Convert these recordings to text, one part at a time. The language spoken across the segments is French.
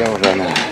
Voyons, Jeanne.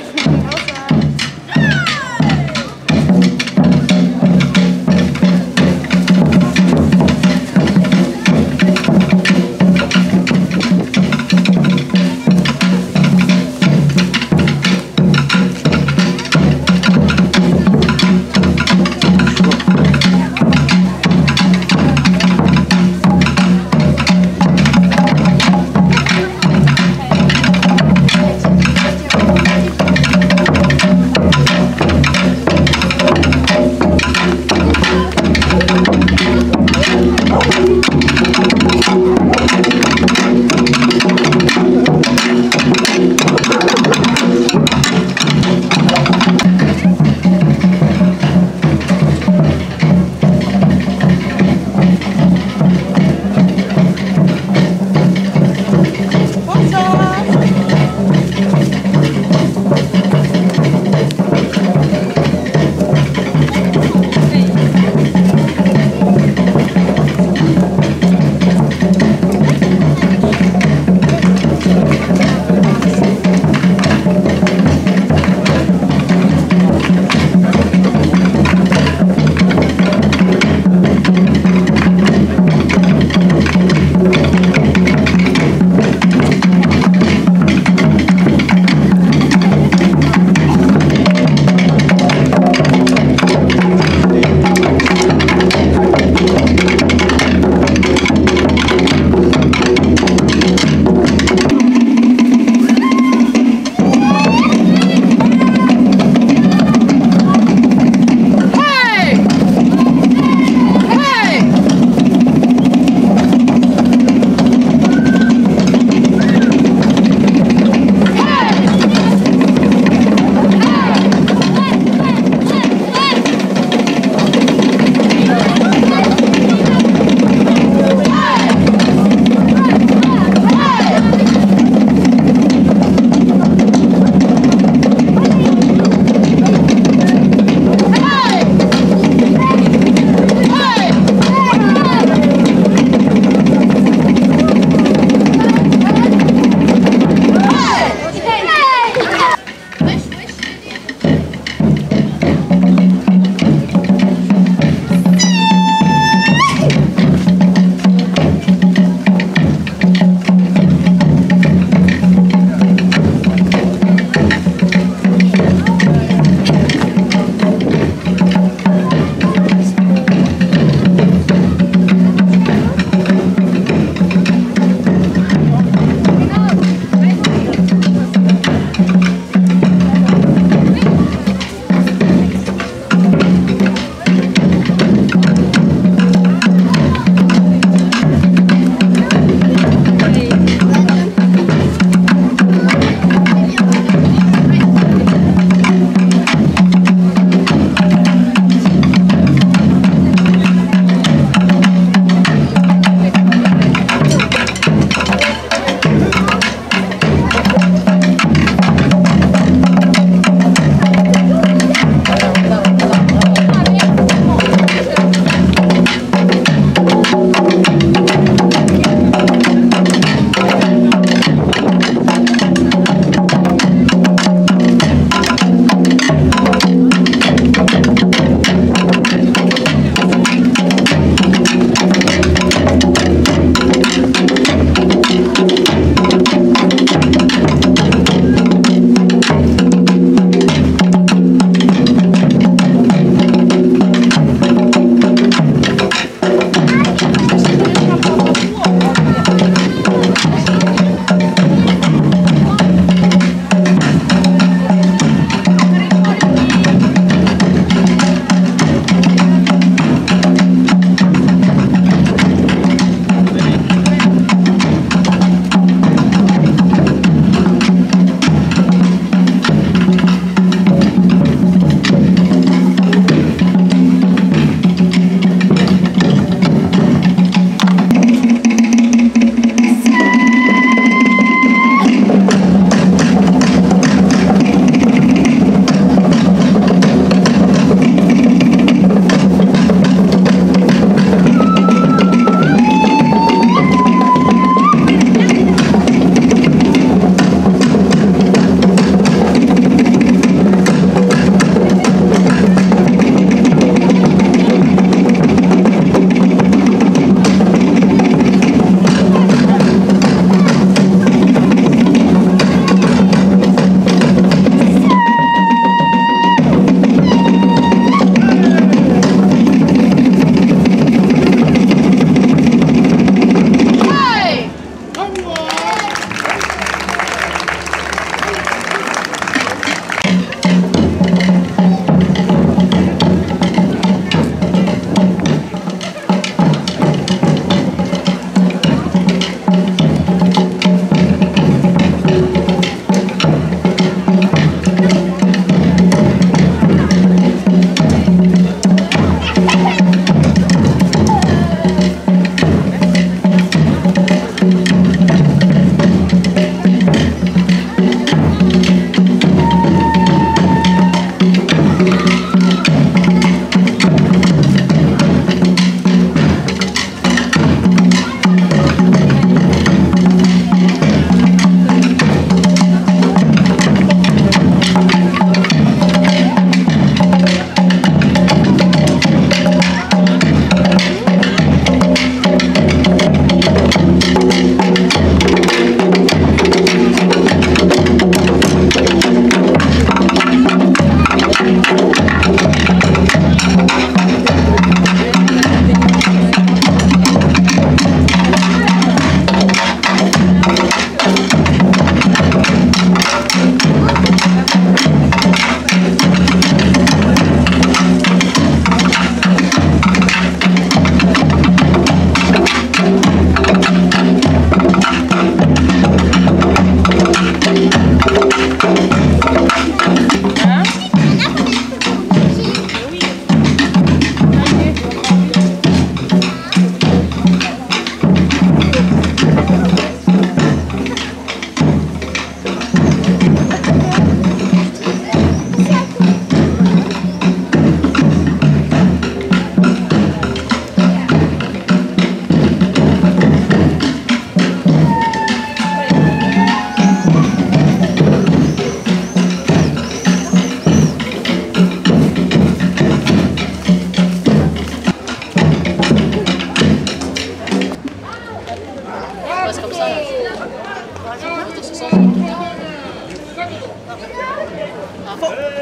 Hey!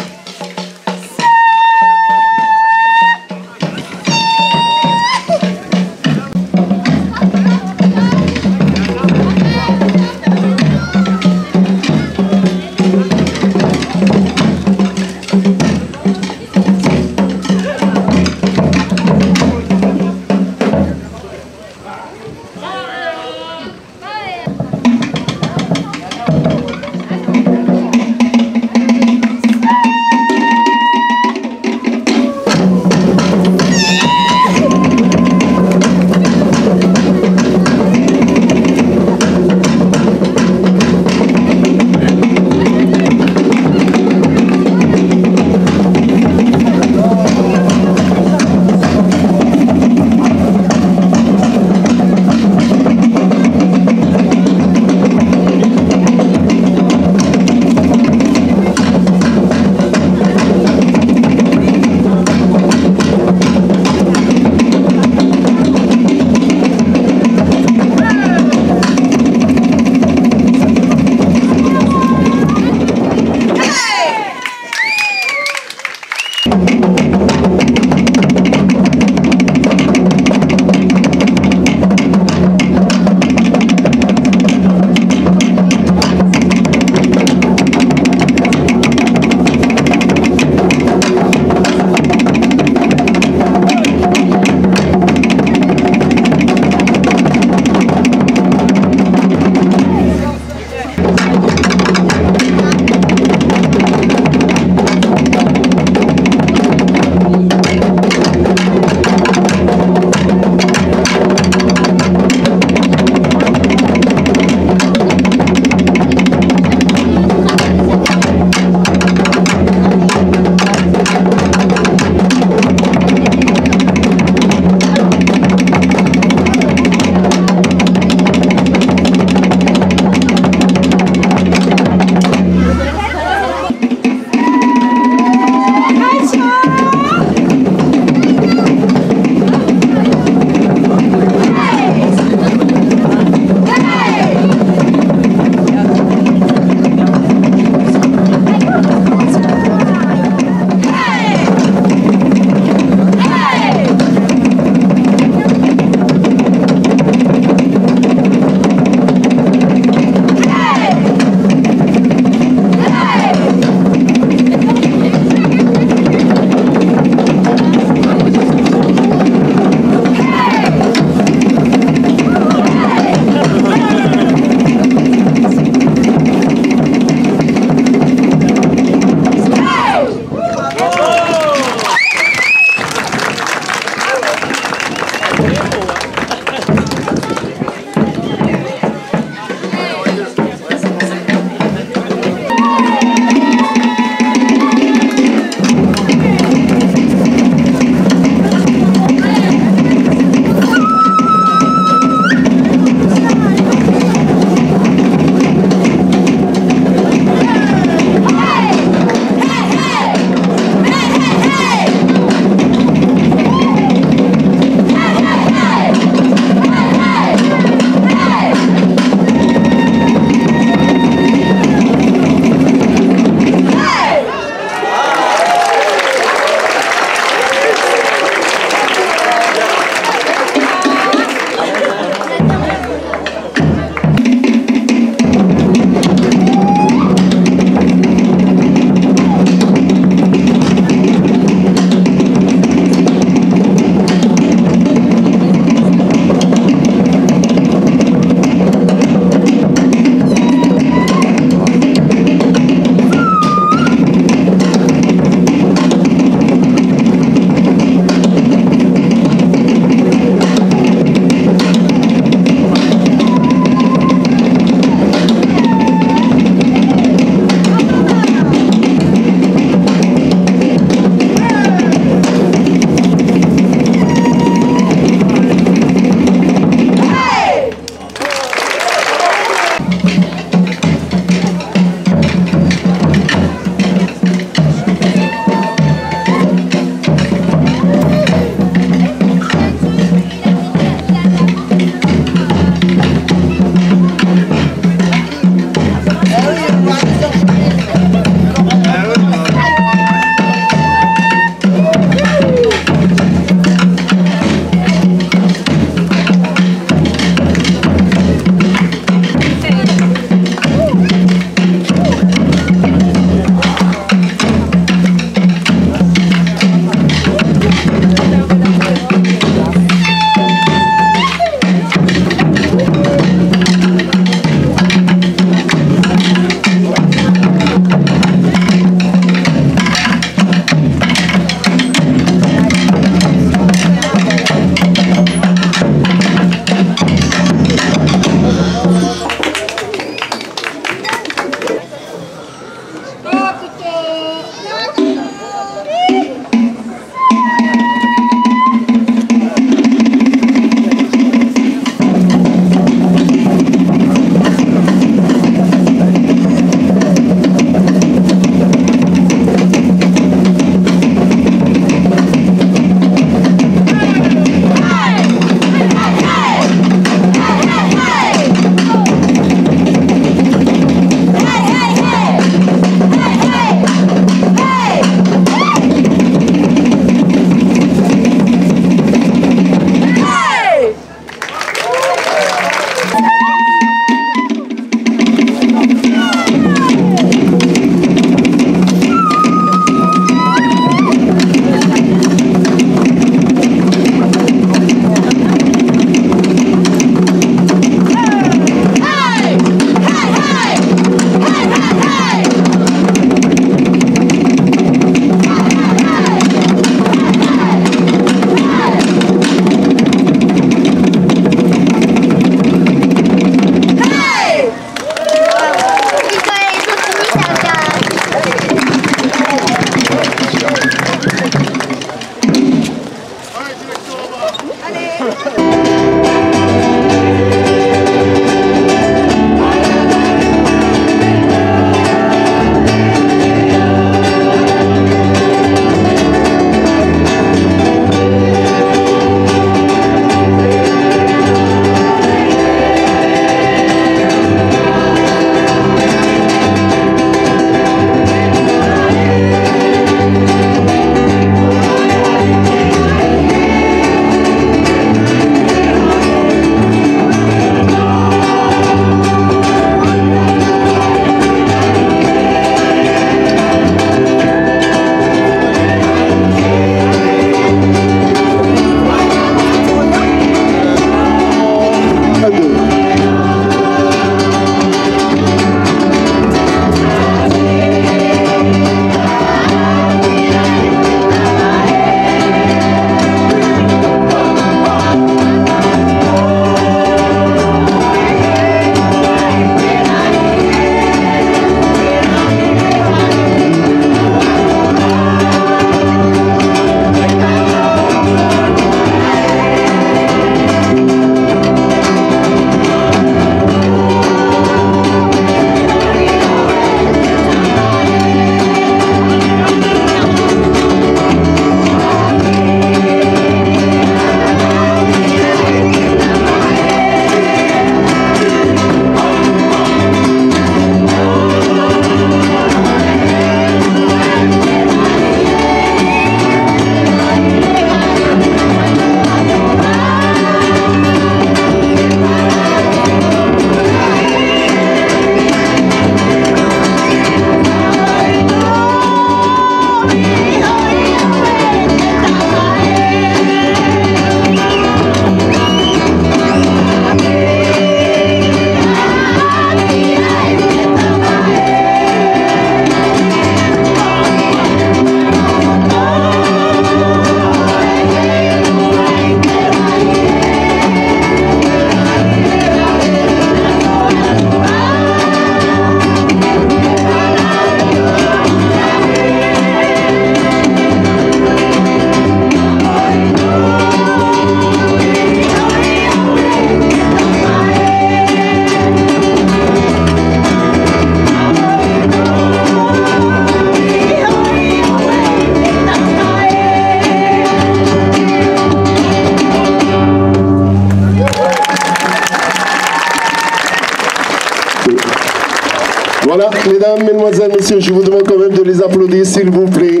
Voilà, mesdames, mesdemoiselles, messieurs, je vous demande quand même de les applaudir, s'il vous plaît.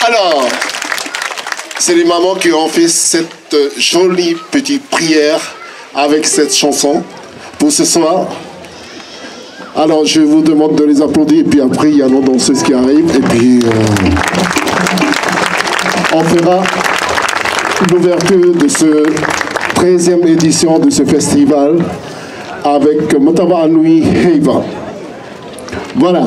Alors, c'est les mamans qui ont fait cette jolie petite prière avec cette chanson pour ce soir. Alors, je vous demande de les applaudir, et puis après, il y a nos danseuses qui arrivent, et puis on fera l'ouverture de ce 13e édition de ce festival avec Motaba Anui Heiva. Voilà.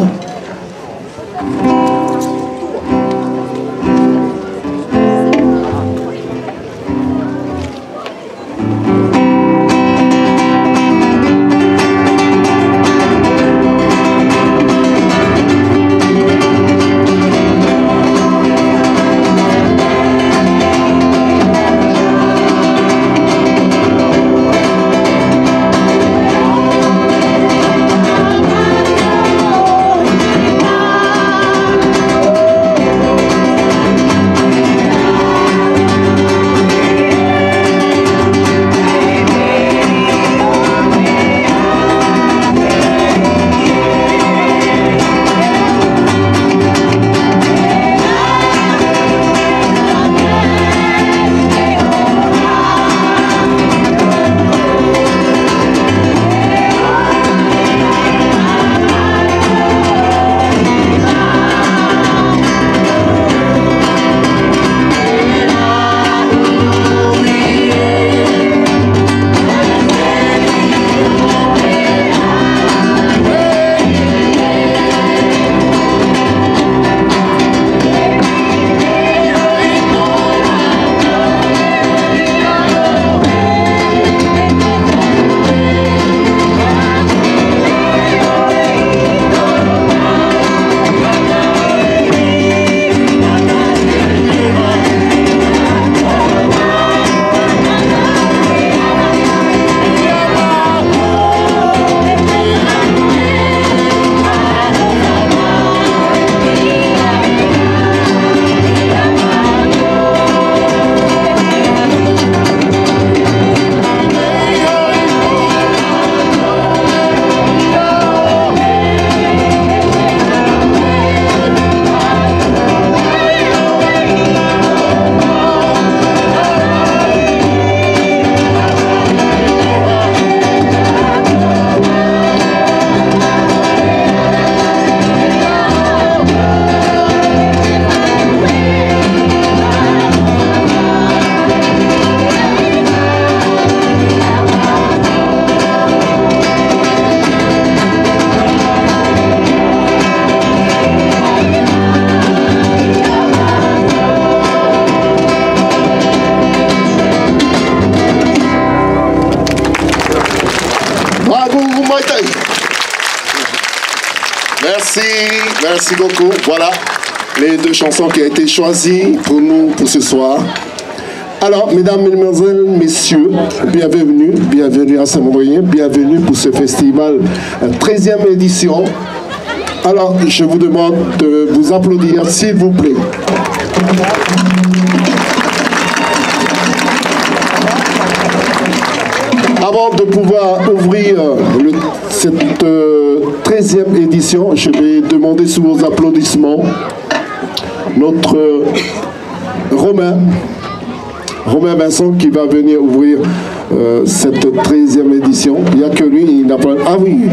Merci beaucoup. Voilà les deux chansons qui ont été choisies pour nous pour ce soir. Alors, mesdames, mesdemoiselles, messieurs, bienvenue à Saint-Mandrien, bienvenue pour ce festival 13e édition. Alors, je vous demande de vous applaudir, s'il vous plaît. Avant de pouvoir ouvrir cette 13e édition, je vais demander sous vos applaudissements notre Romain Vincent qui va venir ouvrir cette 13e édition. Il n'y a que lui, il n'a pas... Ah oui,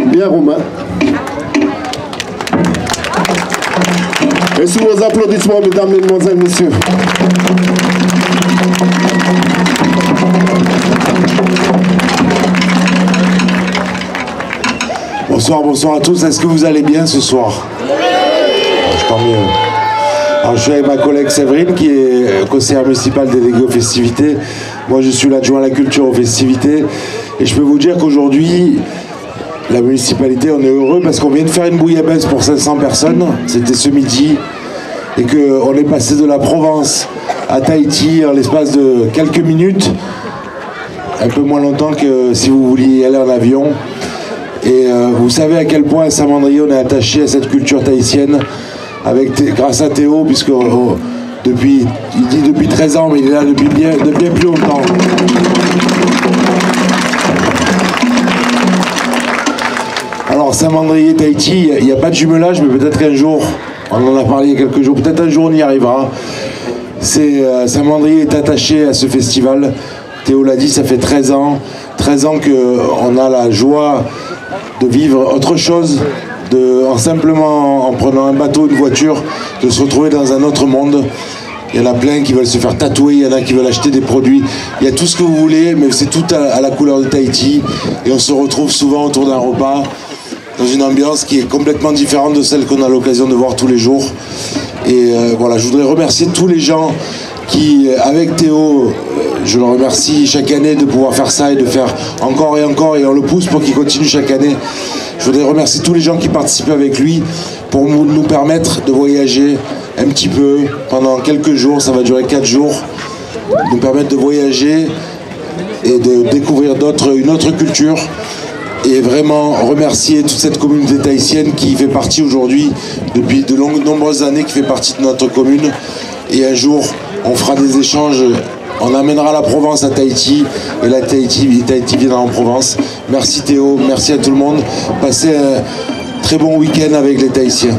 bien Romain. Et sous vos applaudissements, mesdames, mesdemoiselles, messieurs. Bonsoir à tous. Est-ce que vous allez bien ce soir? Tant mieux. Alors, je suis avec ma collègue Séverine qui est conseillère municipale déléguée aux festivités. Moi je suis l'adjoint à la culture aux festivités. Et je peux vous dire qu'aujourd'hui, la municipalité, on est heureux parce qu'on vient de faire une bouillabaisse pour 500 personnes. C'était ce midi. Et qu'on est passé de la Provence à Tahiti en l'espace de quelques minutes. Un peu moins longtemps que si vous vouliez y aller en avion. Et vous savez à quel point à Saint-Mandrier on est attaché à cette culture tahitienne grâce à Théo, puisqu'on depuis, il dit depuis 13 ans, mais il est là depuis bien plus longtemps. Alors Saint-Mandrier, Tahiti, il n'y a pas de jumelage, mais peut-être qu'un jour, on en a parlé il y a quelques jours, peut-être un jour on y arrivera. Saint-Mandrier est attaché à ce festival. Théo l'a dit, ça fait 13 ans qu'on a la joie de vivre autre chose, simplement en prenant un bateau, une voiture, de se retrouver dans un autre monde. Il y en a plein qui veulent se faire tatouer, il y en a qui veulent acheter des produits. Il y a tout ce que vous voulez, mais c'est tout à la couleur de Tahiti. Et on se retrouve souvent autour d'un repas, dans une ambiance qui est complètement différente de celle qu'on a l'occasion de voir tous les jours. Et voilà, je voudrais remercier tous les gens qui, avec Théo, je le remercie chaque année de pouvoir faire ça et de faire encore et encore, et on le pousse pour qu'il continue chaque année. Je voudrais remercier tous les gens qui participent avec lui pour nous permettre de voyager un petit peu pendant quelques jours, ça va durer 4 jours, nous permettre de voyager et de découvrir une autre culture, et vraiment remercier toute cette communauté tahitienne qui fait partie aujourd'hui, depuis de nombreuses années, qui fait partie de notre commune. Et un jour, on fera des échanges, on amènera la Provence à Tahiti, et la Tahiti viendra en Provence. Merci Théo, merci à tout le monde. Passez un très bon week-end avec les Tahitiens.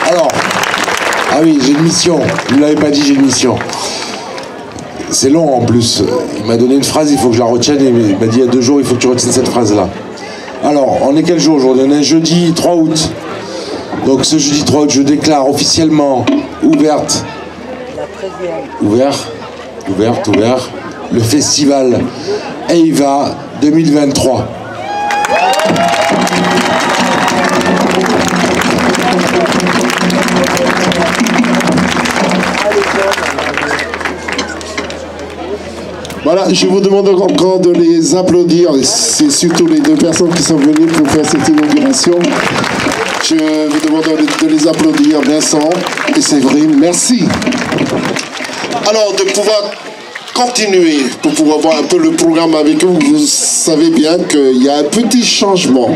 Alors, ah oui, j'ai une mission, je ne vous l'avais pas dit, j'ai une mission. C'est long en plus, il m'a donné une phrase, il faut que je la retienne, et il m'a dit il y a 2 jours, il faut que tu retiennes cette phrase-là. Alors, on est quel jour aujourd'hui? On est jeudi 3 août. Donc ce jeudi 3 août, je déclare officiellement ouvert, le festival EIVA 2023. Voilà, je vous demande encore de les applaudir. C'est surtout les 2 personnes qui sont venues pour faire cette inauguration. Je vous demande de les applaudir, Vincent et Séverine. Merci. Alors, de pouvoir continuer, pour pouvoir voir un peu le programme avec vous, vous savez bien qu'il y a un petit changement.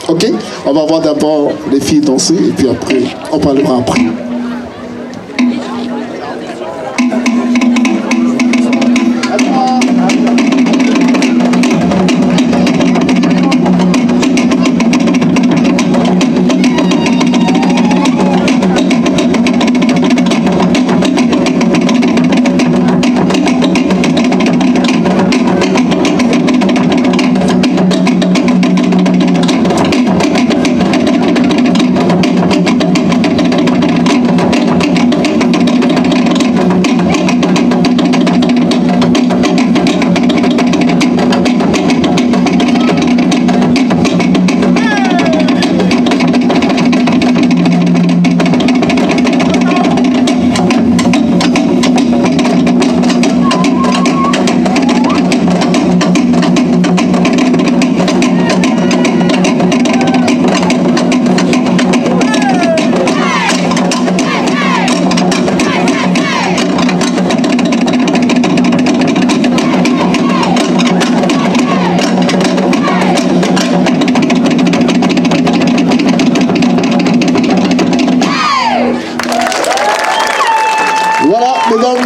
Ok? On va voir d'abord les filles danser et puis après, on parlera après.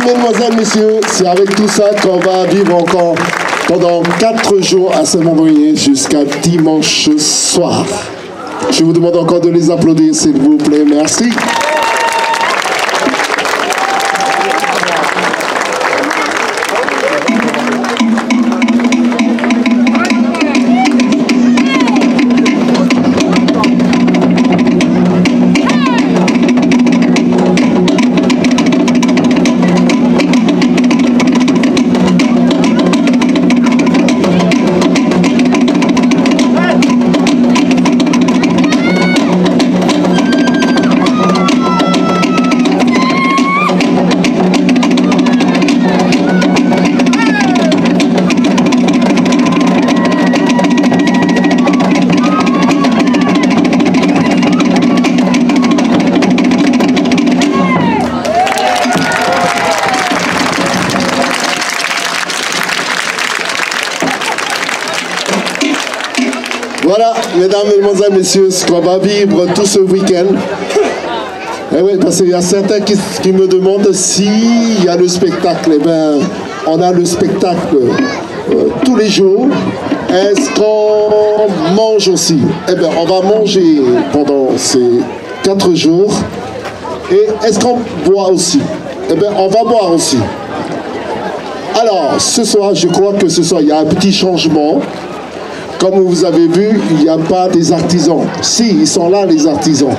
Mesdemoiselles, messieurs, c'est avec tout ça qu'on va vivre encore pendant 4 jours à Saint-Mandrier jusqu'à dimanche soir. Je vous demande encore de les applaudir, s'il vous plaît. Merci. Voilà, mesdames, mesdemoiselles, messieurs, ce qu'on va vivre tout ce week-end. Eh oui, parce qu'il y a certains qui me demandent s'il y a le spectacle. Eh bien, on a le spectacle tous les jours. Est-ce qu'on mange aussi? Eh bien, on va manger pendant ces 4 jours. Et est-ce qu'on boit aussi? Eh bien, on va boire aussi. Alors, ce soir, je crois que ce soir, il y a un petit changement. Comme vous avez vu, il n'y a pas des artisans. Si, ils sont là, les artisans.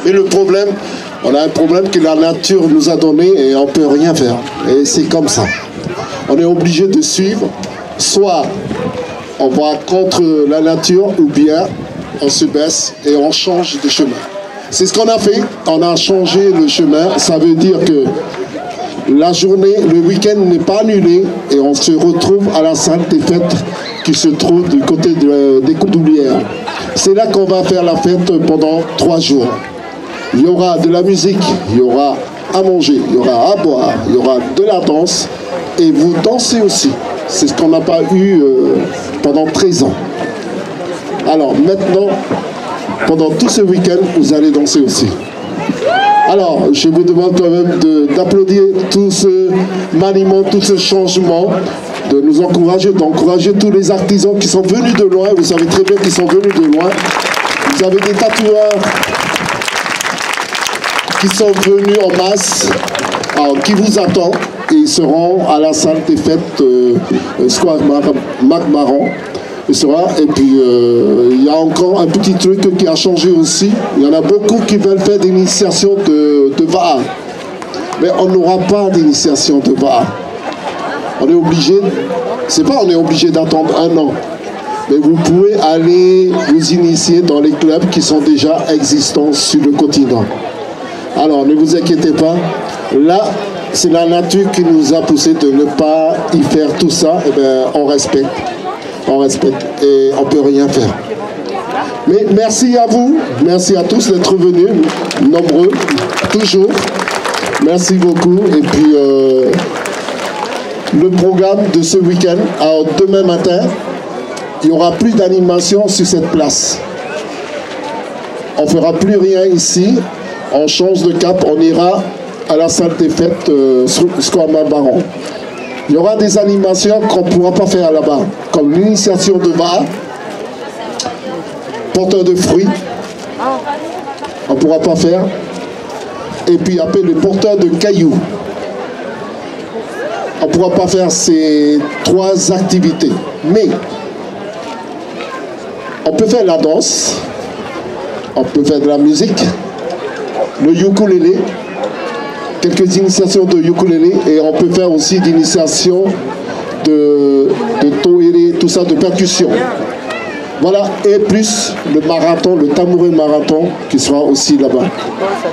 Et le problème, on a un problème que la nature nous a donné et on ne peut rien faire. Et c'est comme ça. On est obligé de suivre. Soit on va contre la nature ou bien on se baisse et on change de chemin. C'est ce qu'on a fait. On a changé le chemin. Ça veut dire que la journée, le week-end n'est pas annulé et on se retrouve à la salle des fêtes qui se trouve du côté des Coudoulières. C'est là qu'on va faire la fête pendant 3 jours. Il y aura de la musique, il y aura à manger, il y aura à boire, il y aura de la danse et vous dansez aussi. C'est ce qu'on n'a pas eu pendant 13 ans. Alors maintenant, pendant tout ce week-end, vous allez danser aussi. Alors, je vous demande quand même d'applaudir tout ce maniement, tout ce changement, de nous encourager, d'encourager tous les artisans qui sont venus de loin. Vous savez très bien qu'ils sont venus de loin. Vous avez des tatoueurs qui sont venus en masse, qui vous attendent. Et ils seront à la salle des fêtes Square Mac-Maran. Et puis, il y a encore un petit truc qui a changé aussi. Il y en a beaucoup qui veulent faire des initiations de Va'a. Mais on n'aura pas d'initiation de Va'a. On est obligé, c'est pas on est obligé d'attendre 1 an. Mais vous pouvez aller vous initier dans les clubs qui sont déjà existants sur le continent. Alors, ne vous inquiétez pas. Là, c'est la nature qui nous a poussé de ne pas y faire tout ça. Eh bien, on respecte. On respecte et on ne peut rien faire. Mais merci à vous, merci à tous d'être venus, nombreux, toujours. Merci beaucoup. Et puis, le programme de ce week-end, alors demain matin, il n'y aura plus d'animation sur cette place. On ne fera plus rien ici, on change de cap, on ira à la salle des fêtes Square Mac-Maran. Il y aura des animations qu'on ne pourra pas faire là-bas, comme l'initiation de Va'a, porteur de fruits, on ne pourra pas faire. Et puis après le porteur de cailloux. On ne pourra pas faire ces 3 activités. Mais on peut faire la danse, on peut faire de la musique, le ukulélé, quelques initiations de ukulélé et on peut faire aussi d'initiation de toéré, tout ça, de percussion. Voilà, et plus le marathon, le Tamourin marathon qui sera aussi là-bas.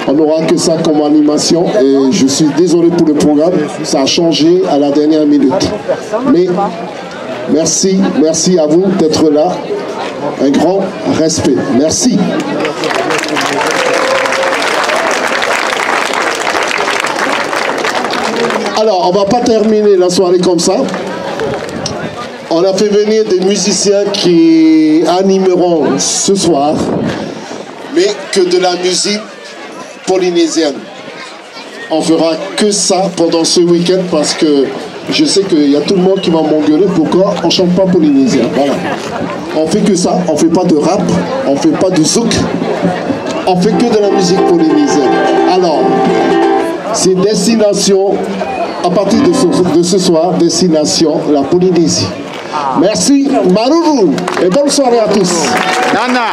On n'aura que ça comme animation et je suis désolé pour le programme, ça a changé à la dernière minute. Mais merci, merci à vous d'être là. Un grand respect. Merci. Alors, on ne va pas terminer la soirée comme ça. On a fait venir des musiciens qui animeront ce soir, mais que de la musique polynésienne. On fera que ça pendant ce week-end parce que je sais qu'il y a tout le monde qui va m'engueuler pourquoi on ne chante pas polynésien. Voilà. On fait que ça, on ne fait pas de rap, on ne fait pas de zouk, on fait que de la musique polynésienne. Alors, c'est destination, à partir de ce soir, destination la Polynésie. Merci, Maruru, et bonne soirée à tous. Nana.